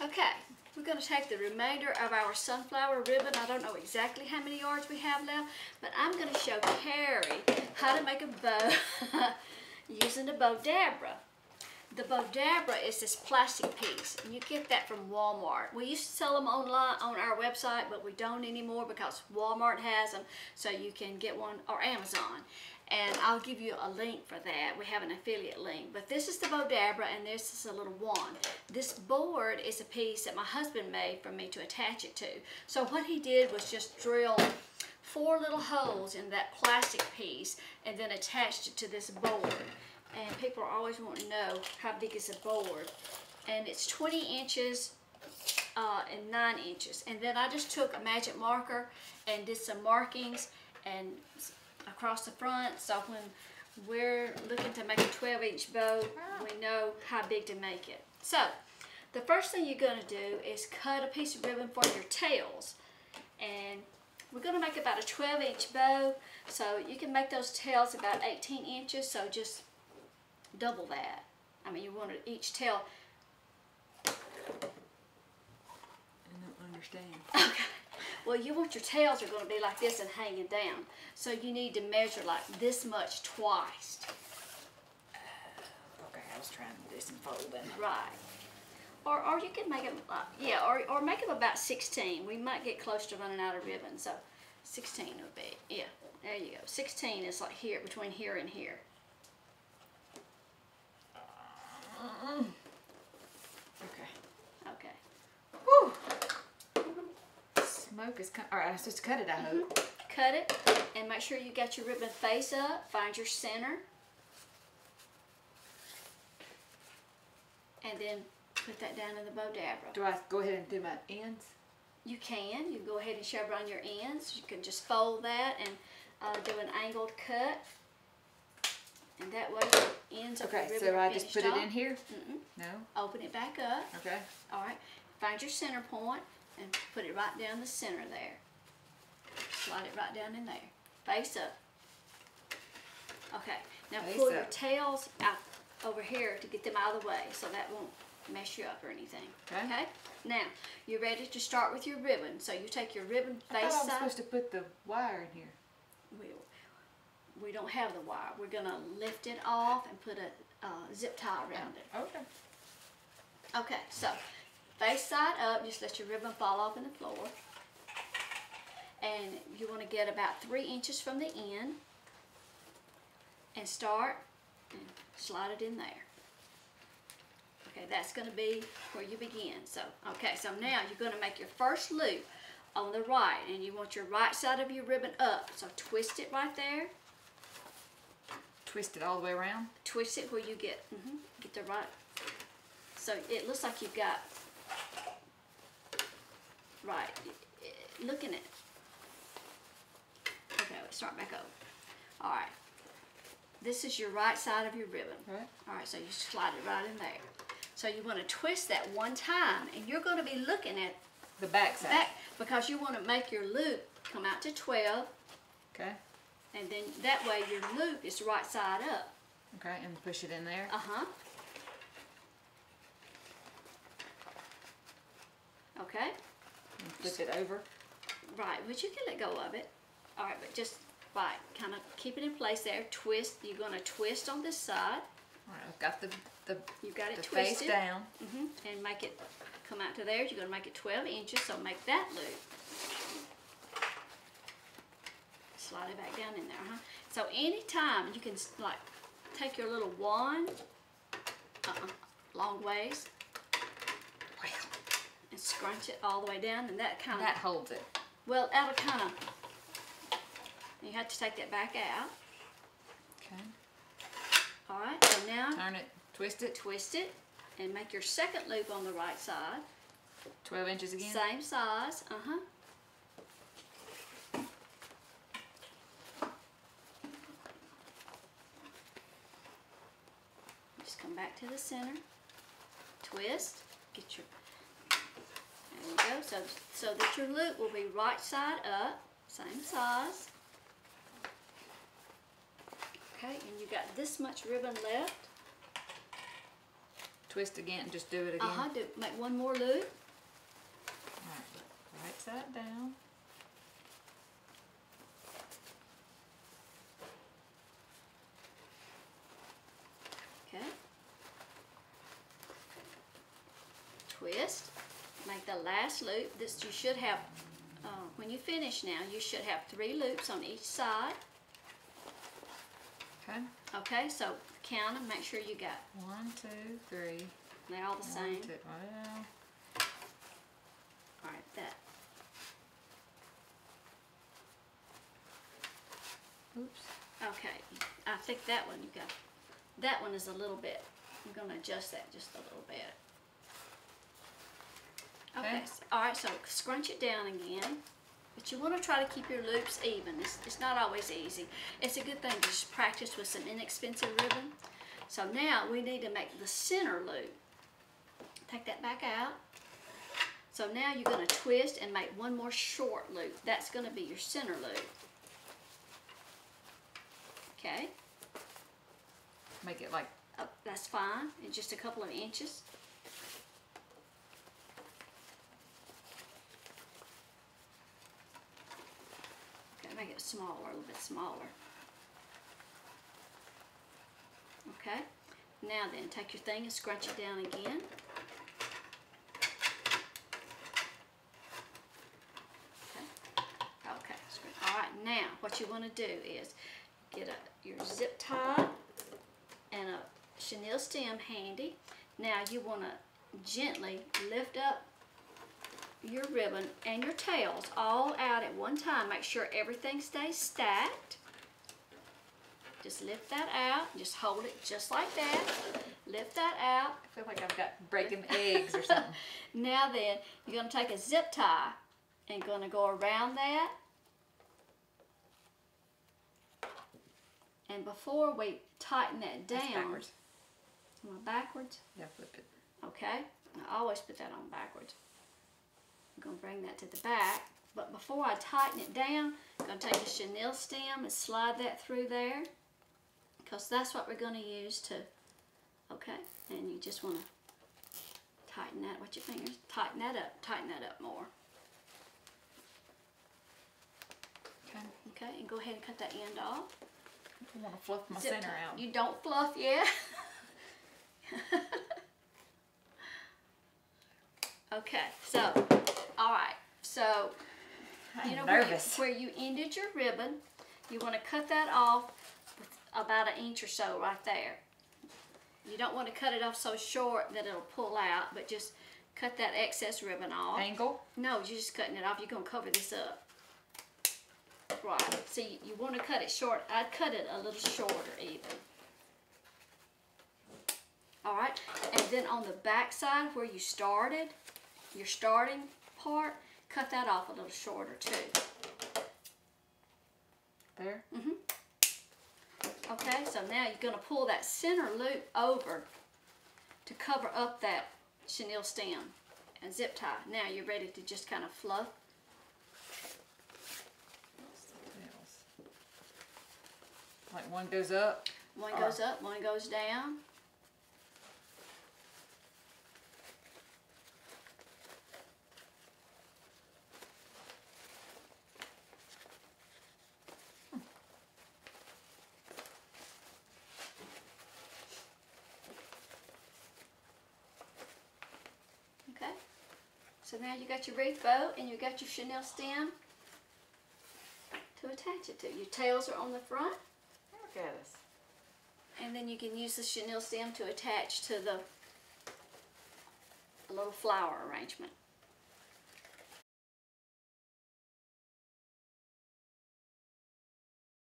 Okay, we're going to take the remainder of our sunflower ribbon. I don't know exactly how many yards we have left, but I'm going to show Carrie how to make a bow using the Bow-Dabra. The Bow-Dabra is this plastic piece, and you get that from Walmart. We used to sell them online on our website, but we don't anymore because Walmart has them, so you can get one, or Amazon. And I'll give you a link for that. We have an affiliate link. But this is the Bow-Dabra, and this is a little wand. This board is a piece that my husband made for me to attach it to. So what he did was just drill 4 little holes in that plastic piece and then attached it to this board. And people are always wanting to know how big is a board. And it's 20 inches and 9 inches. And then I just took a magic marker and did some markings and across the front, so when we're looking to make a 12-inch bow, we know how big to make it. So the first thing you're going to do is cut a piece of ribbon for your tails, and we're going to make about a 12-inch bow, so you can make those tails about 18 inches, so just double that. I mean, you want each tail. I don't understand. Okay. Well, you want your tails are going to be like this and hanging down. So you need to measure like this much twice. Okay, I was trying to do some folding. Right. Or you can make them, yeah, or make them about 16. We might get close to running out of ribbon, so 16 would be, yeah, there you go. 16 is like here, between here and here. Okay. Okay. Whew. Smoke is coming. All right, I'm supposed to cut it, I hope. Cut it, and make sure you got your ribbon face up. Find your center. And then put that down in the Bow-Dabra. Do I go ahead and do my ends? You can. You can go ahead and shove it on your ends. You can just fold that and do an angled cut. And that way the ends of the ribbon so are I just put off. it in here? Mm-mm. No? Open it back up. Okay. All right. Find your center point and put it right down the center there. Slide it right down in there. Face up. Okay. Now pull your tails out over here to get them out of the way so that won't mess you up or anything. Okay? Now, you're ready to start with your ribbon. So you take your ribbon face I thought I was side. supposed to put the wire in here. We don't have the wire. We're going to lift it off and put a zip tie around it. Okay. Okay, so face side up, just let your ribbon fall off in the floor. And you want to get about 3 inches from the end and start and slide it in there. Okay, that's going to be where you begin. So, okay, so now you're going to make your first loop on the right, and you want your right side of your ribbon up. So twist it right there. Twist it all the way around? Twist it where you get the right. So it looks like you've got, right, looking at, okay, let's start back over. All right, this is your right side of your ribbon. Right. All right, so you slide it right in there. So you want to twist that one time, and you're going to be looking at the back side. Back, because you want to make your loop come out to 12. Okay. And then that way your loop is right side up. Okay, and push it in there. Uh-huh. Okay. And flip it over. Right, but you can let go of it. All right, but just, right, kind of keep it in place there. Twist, you're going to twist on this side. All right, I've got you got it the twisted. face down. And make it come out to there. You're going to make it 12 inches, so make that loop. Slide it back down in there, So anytime you can, like, take your little wand, long ways, and scrunch it all the way down, and that kind of... That holds it. Well, that'll kind of... You have to take that back out. Okay. All right, so now... Turn it, twist it. Twist it, and make your second loop on the right side. 12 inches again? Same size, Just come back to the center, twist, get your, there you go, so that your loop will be right side up, same size. Okay, and you got this much ribbon left. Twist again, just do it again. Make one more loop. upside down. Okay. Twist. Make the last loop. This you should have, when you finish now, you should have 3 loops on each side. Okay. Okay, so count them. Make sure you got 1, 2, 3. they're all the same. 1, 2. Well, All right, that. oops. Okay, I think that one you got. That one is a little bit. I'm going to adjust that just a little bit. Okay. Okay. All right, so scrunch it down again. But you want to try to keep your loops even. It's not always easy. It's a good thing to just practice with some inexpensive ribbon. So now we need to make the center loop. Take that back out. So now you're going to twist and make one more short loop. That's going to be your center loop. Okay. Make it like, That's fine. In just a couple of inches. Make it smaller, a little bit smaller. Okay, now then, take your thing and scrunch it down again. Okay, all right, now what you want to do is get your zip tie and a chenille stem handy. Now you want to gently lift up your ribbon and your tails all out at one time. Make sure everything stays stacked. Just lift that out. Just hold it just like that. Lift that out. I feel like I've got breaking eggs or something. Now then, you're going to take a zip tie and going to go around that. And before we tighten that down. That's backwards. Am I backwards? Yeah, flip it. Okay. I always put that on backwards. I'm going to bring that to the back, but before I tighten it down, I'm going to take a chenille stem and slide that through there, because that's what we're going to use to, okay, and you just want to tighten that with your fingers, tighten that up more. Okay, and go ahead and cut that end off. I want to fluff my Zip center tie. out. You don't fluff yet. Okay, so, all right, so, you know where you ended your ribbon, you want to cut that off with about 1 inch or so right there. You don't want to cut it off so short that it'll pull out, but just cut that excess ribbon off. Angle? No, you're just cutting it off. You're going to cover this up. Right, see, you want to cut it short. I'd cut it a little shorter even. All right, and then on the back side where you started, your starting part, cut that off a little shorter too. There? Mm-hmm. Okay, so now you're going to pull that center loop over to cover up that chenille stem and zip tie. Now you're ready to just kind of fluff. Like one goes up? One goes up, one goes down. Okay, so now you got your wreath bow and you got your chenille stem to attach it to. Your tails are on the front. Look at us. And then you can use the chenille stem to attach to the little flower arrangement.